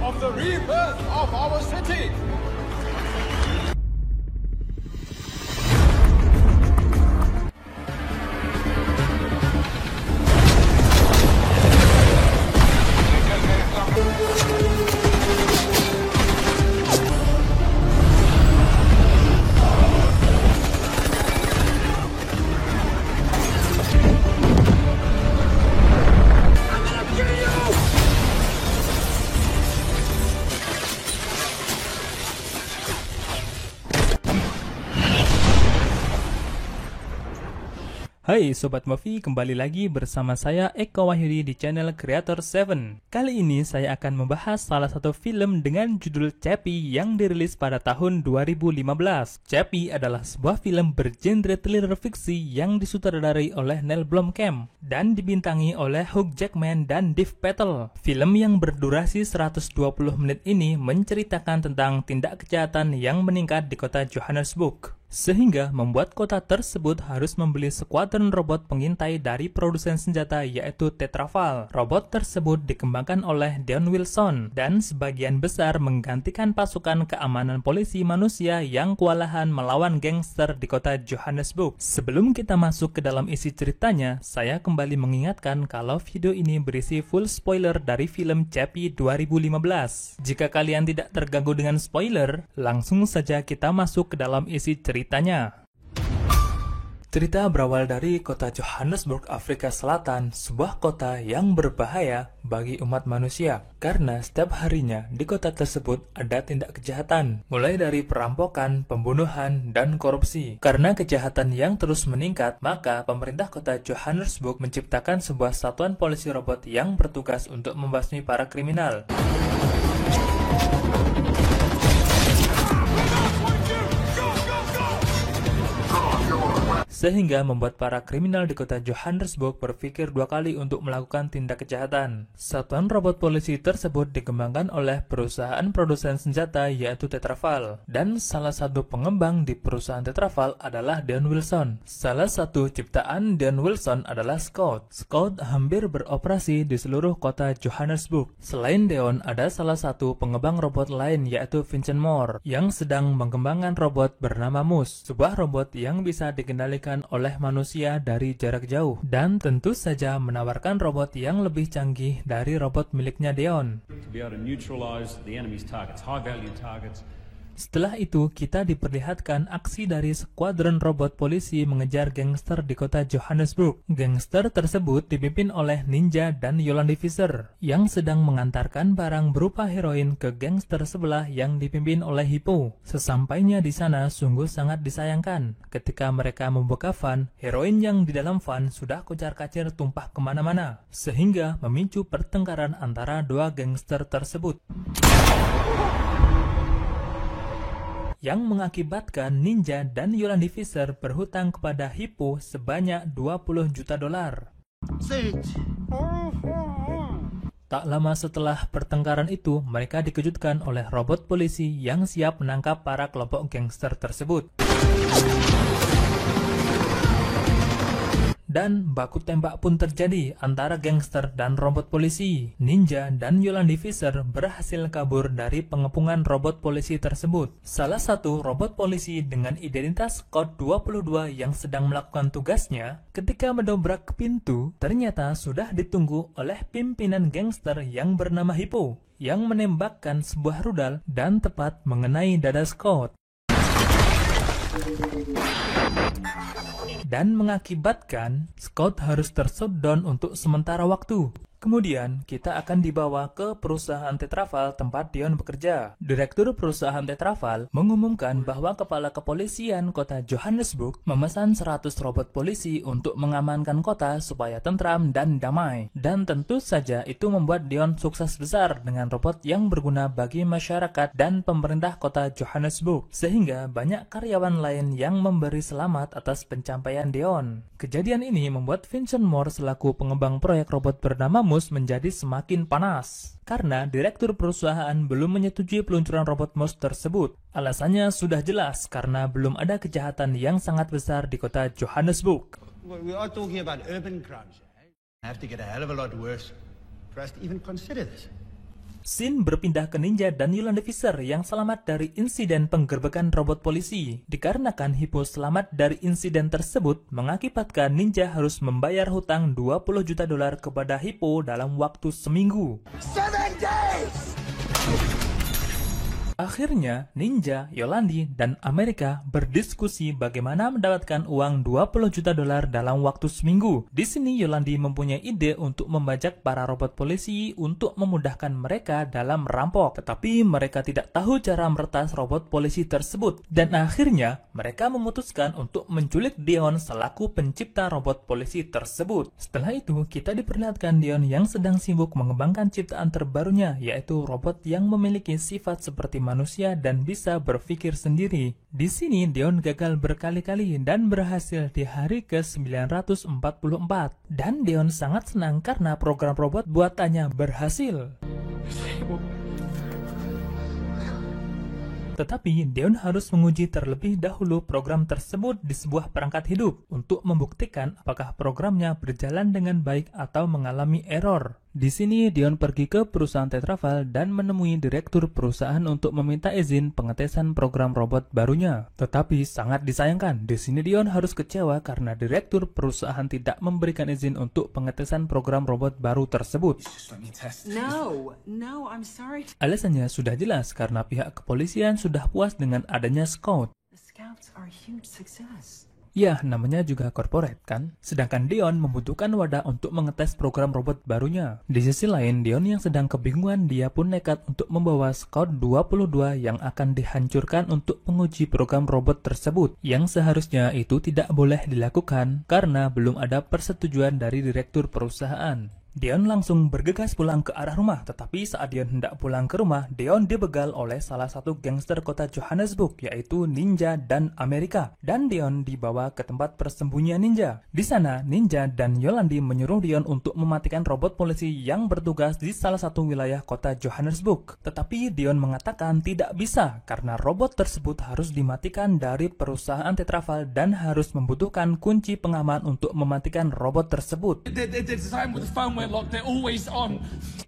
of the rebirth of our city. Hai Sobat Movie, kembali lagi bersama saya Eko Wahyudi di channel Creator 7. Kali ini saya akan membahas salah satu film dengan judul Chappie yang dirilis pada tahun 2015. Chappie adalah sebuah film bergenre thriller fiksi yang disutradarai oleh Neil Blomkamp dan dibintangi oleh Hugh Jackman dan Dev Patel. Film yang berdurasi 120 menit ini menceritakan tentang tindak kejahatan yang meningkat di kota Johannesburg, sehingga membuat kota tersebut harus membeli skuadron robot pengintai dari produsen senjata yaitu Tetraval. Robot tersebut dikembangkan oleh Deon Wilson dan sebagian besar menggantikan pasukan keamanan polisi manusia yang kewalahan melawan gangster di kota Johannesburg. Sebelum kita masuk ke dalam isi ceritanya, saya kembali mengingatkan kalau video ini berisi full spoiler dari film Chappie 2015. Jika kalian tidak terganggu dengan spoiler, langsung saja kita masuk ke dalam isi ceritanya. Cerita berawal dari kota Johannesburg, Afrika Selatan, sebuah kota yang berbahaya bagi umat manusia karena setiap harinya di kota tersebut ada tindak kejahatan, mulai dari perampokan, pembunuhan, dan korupsi. Karena kejahatan yang terus meningkat, maka pemerintah kota Johannesburg menciptakan sebuah satuan polisi robot yang bertugas untuk membasmi para kriminal. Sehingga membuat para kriminal di kota Johannesburg berpikir dua kali untuk melakukan tindak kejahatan. Satuan robot polisi tersebut dikembangkan oleh perusahaan produsen senjata yaitu Tetraval, dan salah satu pengembang di perusahaan Tetraval adalah Deon Wilson. Salah satu ciptaan Deon Wilson adalah Scout. Scout hampir beroperasi di seluruh kota Johannesburg. Selain Deon, ada salah satu pengembang robot lain yaitu Vincent Moore yang sedang mengembangkan robot bernama Moose, sebuah robot yang bisa dikendalikan oleh manusia dari jarak jauh dan tentu saja menawarkan robot yang lebih canggih dari robot miliknya Deon. Setelah itu, kita diperlihatkan aksi dari skuadron robot polisi mengejar gangster di kota Johannesburg. Gangster tersebut dipimpin oleh Ninja dan Yolandi Visser yang sedang mengantarkan barang berupa heroin ke gangster sebelah yang dipimpin oleh Hippo. Sesampainya di sana, sungguh sangat disayangkan. Ketika mereka membuka van, heroin yang di dalam van sudah kocar-kacir tumpah kemana-mana, sehingga memicu pertengkaran antara dua gangster tersebut, yang mengakibatkan Ninja dan Yolandi Visser berhutang kepada Hippo sebanyak 20 juta dolar. Tak lama setelah pertengkaran itu, mereka dikejutkan oleh robot polisi yang siap menangkap para kelompok gangster tersebut. Dan baku tembak pun terjadi antara gangster dan robot polisi. Ninja dan Yolandi Visser berhasil kabur dari pengepungan robot polisi tersebut. Salah satu robot polisi dengan identitas Code 22 yang sedang melakukan tugasnya, ketika mendobrak pintu, ternyata sudah ditunggu oleh pimpinan gangster yang bernama Hippo, yang menembakkan sebuah rudal dan tepat mengenai dada Scott, dan mengakibatkan Scott harus tershutdown untuk sementara waktu. Kemudian, kita akan dibawa ke perusahaan Tetraval tempat Deon bekerja. Direktur perusahaan Tetraval mengumumkan bahwa kepala kepolisian kota Johannesburg memesan 100 robot polisi untuk mengamankan kota supaya tentram dan damai. Dan tentu saja itu membuat Deon sukses besar dengan robot yang berguna bagi masyarakat dan pemerintah kota Johannesburg, sehingga banyak karyawan lain yang memberi selamat atas pencapaian Deon. Kejadian ini membuat Vincent Moore selaku pengembang proyek robot bernama Moose menjadi semakin panas karena direktur perusahaan belum menyetujui peluncuran robot Moose tersebut. Alasannya sudah jelas, karena belum ada kejahatan yang sangat besar di kota Johannesburg. We are talking about urban crimes. Have to get a hell of a lot worse for us to even consider this. Scene berpindah ke Ninja dan Yolandi Fisher yang selamat dari insiden penggerbekan robot polisi. Dikarenakan Hippo selamat dari insiden tersebut, mengakibatkan Ninja harus membayar hutang $20 juta kepada Hippo dalam waktu seminggu. 7 days! Akhirnya, Ninja, Yolandi, dan Amerika berdiskusi bagaimana mendapatkan uang $20 juta dalam waktu seminggu. Di sini Yolandi mempunyai ide untuk membajak para robot polisi untuk memudahkan mereka dalam merampok. Tetapi mereka tidak tahu cara meretas robot polisi tersebut. Dan akhirnya, mereka memutuskan untuk menculik Dion selaku pencipta robot polisi tersebut. Setelah itu, kita diperlihatkan Dion yang sedang sibuk mengembangkan ciptaan terbarunya, yaitu robot yang memiliki sifat seperti manusia dan bisa berpikir sendiri. Di sini Dion gagal berkali-kali dan berhasil di hari ke-944. Dan Dion sangat senang karena program robot buatannya berhasil. Tetapi Dion harus menguji terlebih dahulu program tersebut di sebuah perangkat hidup untuk membuktikan apakah programnya berjalan dengan baik atau mengalami error. Di sini Dion pergi ke perusahaan Tetraval dan menemui direktur perusahaan untuk meminta izin pengetesan program robot barunya. Tetapi sangat disayangkan, di sini Dion harus kecewa karena direktur perusahaan tidak memberikan izin untuk pengetesan program robot baru tersebut. No, I'm sorry. Alasannya sudah jelas karena pihak kepolisian sudah puas dengan adanya Scout. The Scouts are a huge success. Ya, namanya juga corporate kan? Sedangkan Dion membutuhkan wadah untuk mengetes program robot barunya. Di sisi lain, Dion yang sedang kebingungan, dia pun nekat untuk membawa Scout 22 yang akan dihancurkan untuk menguji program robot tersebut. Yang seharusnya itu tidak boleh dilakukan karena belum ada persetujuan dari direktur perusahaan. Dion langsung bergegas pulang ke arah rumah, tetapi saat Dion hendak pulang ke rumah, Dion dibegal oleh salah satu gangster kota Johannesburg, yaitu Ninja dan Amerika. Dan Dion dibawa ke tempat persembunyian Ninja. Di sana, Ninja dan Yolandi menyuruh Dion untuk mematikan robot polisi yang bertugas di salah satu wilayah kota Johannesburg. Tetapi Dion mengatakan tidak bisa, karena robot tersebut harus dimatikan dari perusahaan Tetraval dan harus membutuhkan kunci pengaman untuk mematikan robot tersebut.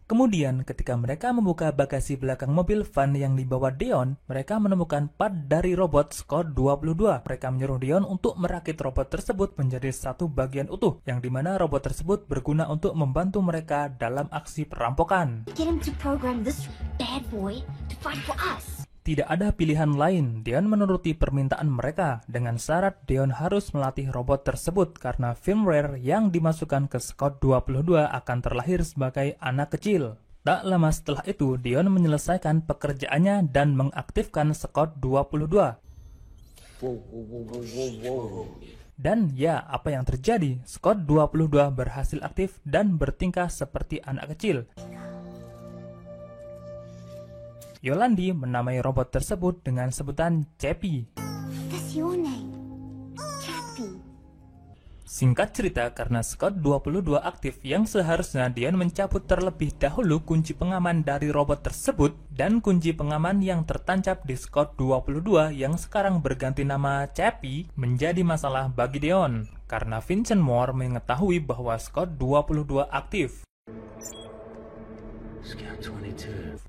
Kemudian, ketika mereka membuka bagasi belakang mobil van yang dibawa Dion, mereka menemukan part dari robot Scout 22. Mereka menyuruh Dion untuk merakit robot tersebut menjadi satu bagian utuh, yang dimana robot tersebut berguna untuk membantu mereka dalam aksi perampokan. Get him to program this bad boy to fight for us. Tidak ada pilihan lain, Dion menuruti permintaan mereka. Dengan syarat Dion harus melatih robot tersebut karena firmware yang dimasukkan ke Scout 22 akan terlahir sebagai anak kecil. Tak lama setelah itu, Dion menyelesaikan pekerjaannya dan mengaktifkan Scout 22. Dan ya, apa yang terjadi? Scout 22 berhasil aktif dan bertingkah seperti anak kecil. Yolandi menamai robot tersebut dengan sebutan Chappy. That's your name. Chappy. Singkat cerita, karena Scout 22 aktif yang seharusnya Dion mencabut terlebih dahulu kunci pengaman dari robot tersebut dan kunci pengaman yang tertancap di Scout 22 yang sekarang berganti nama Chappy menjadi masalah bagi Dion karena Vincent Moore mengetahui bahwa Scout 22 aktif.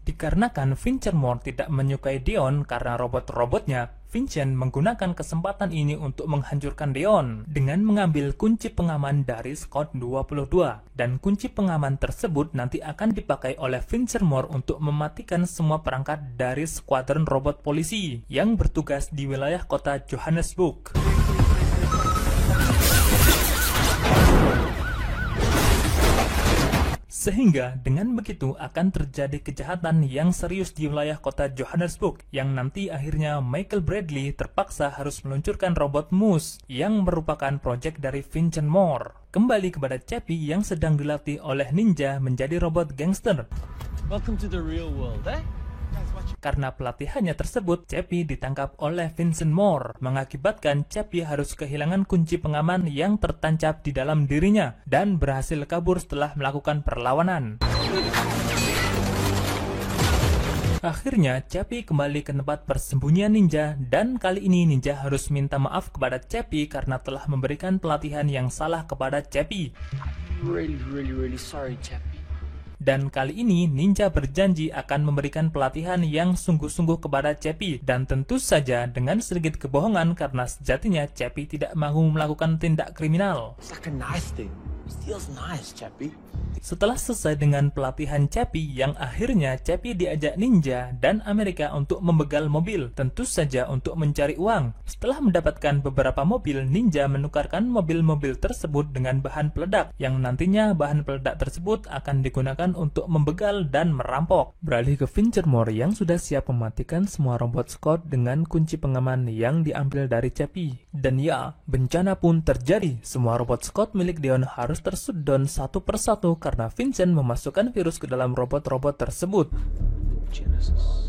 Dikarenakan Vincent Moore tidak menyukai Dion karena robot-robotnya, Vincent menggunakan kesempatan ini untuk menghancurkan Dion dengan mengambil kunci pengaman dari Scout 22. Dan kunci pengaman tersebut nanti akan dipakai oleh Vincent Moore untuk mematikan semua perangkat dari skuadron robot polisi yang bertugas di wilayah kota Johannesburg. Sehingga dengan begitu akan terjadi kejahatan yang serius di wilayah kota Johannesburg yang nanti akhirnya Michael Bradley terpaksa harus meluncurkan robot Moose yang merupakan proyek dari Vincent Moore. Kembali kepada Chappy yang sedang dilatih oleh Ninja menjadi robot gangster. Welcome to the real world, eh? Karena pelatihannya tersebut, Chappy ditangkap oleh Vincent Moore, mengakibatkan Chappy harus kehilangan kunci pengaman yang tertancap di dalam dirinya dan berhasil kabur setelah melakukan perlawanan. Akhirnya, Chappy kembali ke tempat persembunyian Ninja dan kali ini Ninja harus minta maaf kepada Chappy karena telah memberikan pelatihan yang salah kepada Chappy. Really sorry, Chappy. Dan kali ini Ninja berjanji akan memberikan pelatihan yang sungguh-sungguh kepada Chappie, dan tentu saja dengan sedikit kebohongan karena sejatinya Chappie tidak mau melakukan tindak kriminal. It's like a nice thing. Steel's nice, Chappie. Setelah selesai dengan pelatihan Chappie, yang akhirnya Chappie diajak Ninja dan Amerika untuk membegal mobil, tentu saja untuk mencari uang. Setelah mendapatkan beberapa mobil, Ninja menukarkan mobil-mobil tersebut dengan bahan peledak, yang nantinya bahan peledak tersebut akan digunakan untuk membegal dan merampok. Beralih ke Finchermore yang sudah siap mematikan semua robot Scott dengan kunci pengaman yang diambil dari Chappie. Dan ya, bencana pun terjadi. Semua robot Scott milik Dion harus tershutdown satu persatu karena Vincent memasukkan virus ke dalam robot-robot tersebut. Genesis.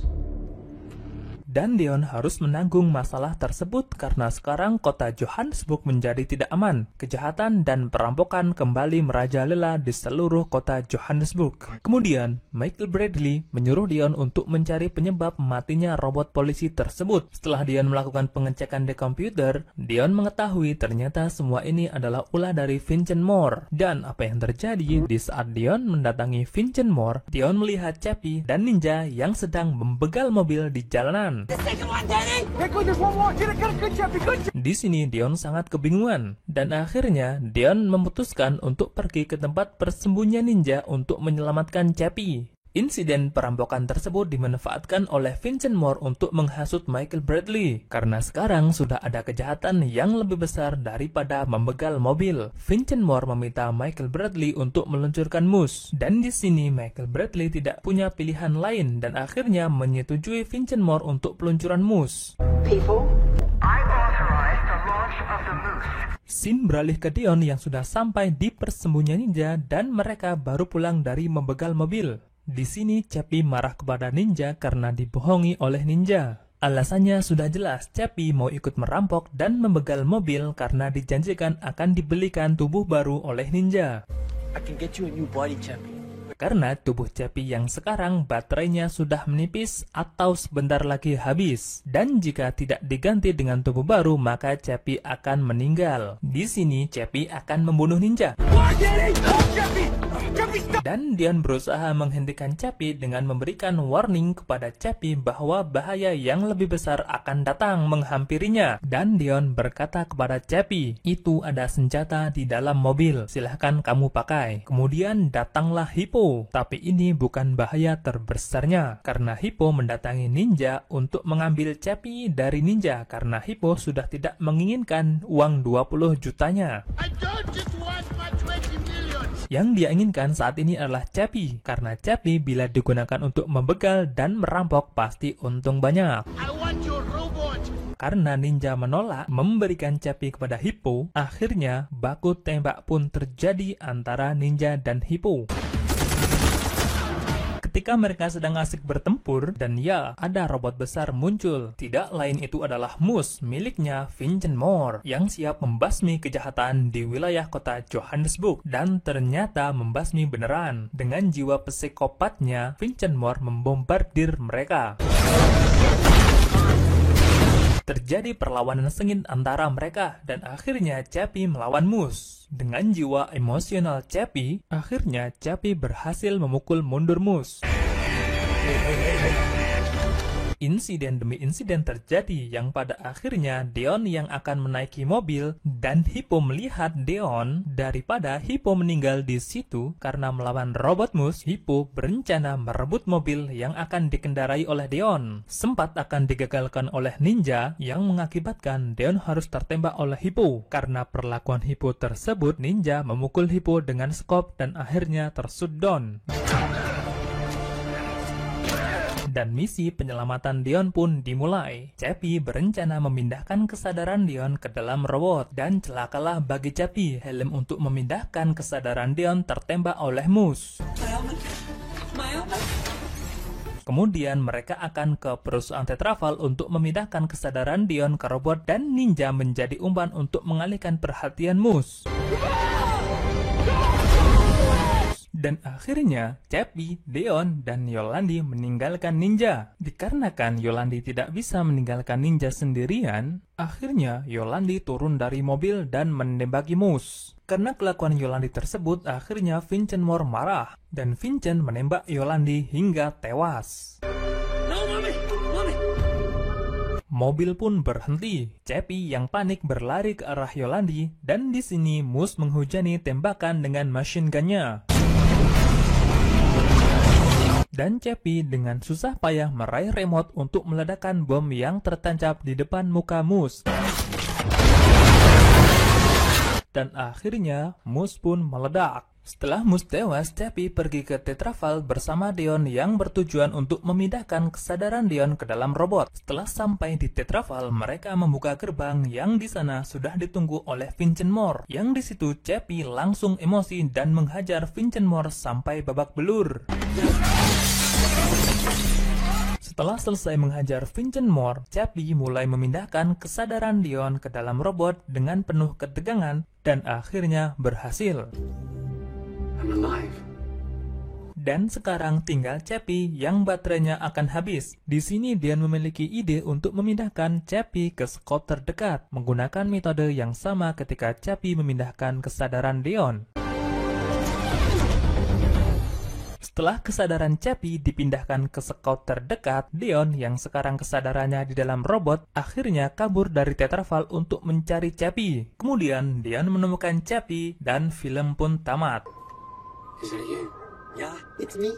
Dan Dion harus menanggung masalah tersebut karena sekarang kota Johannesburg menjadi tidak aman. Kejahatan dan perampokan kembali merajalela di seluruh kota Johannesburg. Kemudian, Michael Bradley menyuruh Dion untuk mencari penyebab matinya robot polisi tersebut. Setelah Dion melakukan pengecekan di komputer, Dion mengetahui ternyata semua ini adalah ulah dari Vincent Moore. Dan apa yang terjadi di saat Dion mendatangi Vincent Moore, Dion melihat Chappie dan Ninja yang sedang membegal mobil di jalanan. Di sini Dion sangat kebingungan dan akhirnya Dion memutuskan untuk pergi ke tempat persembunyian Ninja untuk menyelamatkan Chappie. Insiden perampokan tersebut dimanfaatkan oleh Vincent Moore untuk menghasut Michael Bradley karena sekarang sudah ada kejahatan yang lebih besar daripada membegal mobil. Vincent Moore meminta Michael Bradley untuk meluncurkan moose, dan di sini Michael Bradley tidak punya pilihan lain dan akhirnya menyetujui Vincent Moore untuk peluncuran moose. People, I authorize the launch of the moose. Scene beralih ke Dion yang sudah sampai di persembunyian Ninja dan mereka baru pulang dari membegal mobil. Di sini Chappie marah kepada Ninja karena dibohongi oleh Ninja. Alasannya sudah jelas, Chappie mau ikut merampok dan membegal mobil karena dijanjikan akan dibelikan tubuh baru oleh Ninja. I can get you a new body, Chappie. Karena tubuh Chappie yang sekarang baterainya sudah menipis atau sebentar lagi habis. Dan jika tidak diganti dengan tubuh baru, maka Chappie akan meninggal. Di sini Chappie akan membunuh Ninja. Dan Dion berusaha menghentikan Chappie dengan memberikan warning kepada Chappie bahwa bahaya yang lebih besar akan datang menghampirinya. Dan Dion berkata kepada Chappie, itu ada senjata di dalam mobil, silahkan kamu pakai. Kemudian datanglah Hippo. Tapi ini bukan bahaya terbesarnya, karena Hippo mendatangi Ninja untuk mengambil Chappie dari Ninja karena Hippo sudah tidak menginginkan uang 20 jutanya. Yang dia inginkan saat ini adalah Chappie, karena Chappie bila digunakan untuk membegal dan merampok pasti untung banyak. Karena Ninja menolak memberikan Chappie kepada Hippo, akhirnya baku tembak pun terjadi antara Ninja dan Hippo. Ketika mereka sedang asik bertempur, dan ya, ada robot besar muncul. Tidak lain itu adalah moose miliknya Vincent Moore yang siap membasmi kejahatan di wilayah kota Johannesburg. Dan ternyata membasmi beneran. Dengan jiwa psikopatnya, Vincent Moore membombardir mereka. Terjadi perlawanan sengit antara mereka dan akhirnya Chappie melawan moose. Dengan jiwa emosional Chappie, akhirnya Chappie berhasil memukul mundur moose. Insiden demi insiden terjadi yang pada akhirnya Dion yang akan menaiki mobil dan Hippo melihat Dion. Daripada Hippo meninggal di situ karena melawan robot moose, Hippo berencana merebut mobil yang akan dikendarai oleh Dion. Sempat akan digagalkan oleh Ninja yang mengakibatkan Dion harus tertembak oleh Hippo. Karena perlakuan Hippo tersebut, Ninja memukul Hippo dengan skop dan akhirnya tershutdown. Dan misi penyelamatan Dion pun dimulai. Chappie berencana memindahkan kesadaran Dion ke dalam robot. Dan celakalah bagi Chappie, helm untuk memindahkan kesadaran Dion tertembak oleh moose. Kemudian mereka akan ke perusahaan Tetraval untuk memindahkan kesadaran Dion ke robot dan Ninja menjadi umpan untuk mengalihkan perhatian moose. Dan akhirnya, Chappie, Deon, dan Yolandi meninggalkan ninja. Dikarenakan Yolandi tidak bisa meninggalkan ninja sendirian, akhirnya Yolandi turun dari mobil dan menembaki Moose. Karena kelakuan Yolandi tersebut, akhirnya Vincent Moore marah, dan Vincent menembak Yolandi hingga tewas. Mobil pun berhenti. Chappie yang panik berlari ke arah Yolandi, dan di sini Moose menghujani tembakan dengan machine gun-nya. Dan Chappie dengan susah payah meraih remote untuk meledakkan bom yang tertancap di depan muka Moose. Dan akhirnya Moose pun meledak. Setelah Moose tewas, Chappie pergi ke Tetraval bersama Deon yang bertujuan untuk memindahkan kesadaran Deon ke dalam robot. Setelah sampai di Tetraval, mereka membuka gerbang yang di sana sudah ditunggu oleh Vincent Moore. Yang di situ Chappie langsung emosi dan menghajar Vincent Moore sampai babak belur. Setelah selesai menghajar Vincent Moore, Chappie mulai memindahkan kesadaran Deon ke dalam robot dengan penuh ketegangan dan akhirnya berhasil. I'm alive. Dan sekarang tinggal Chappie yang baterainya akan habis. Di sini Deon memiliki ide untuk memindahkan Chappie ke skop terdekat menggunakan metode yang sama ketika Chappie memindahkan kesadaran Deon. Setelah kesadaran Chappie dipindahkan ke skop terdekat, Deon yang sekarang kesadarannya di dalam robot akhirnya kabur dari Tetraval untuk mencari Chappie. Kemudian Deon menemukan Chappie dan film pun tamat. Is it you? Yeah, it's me.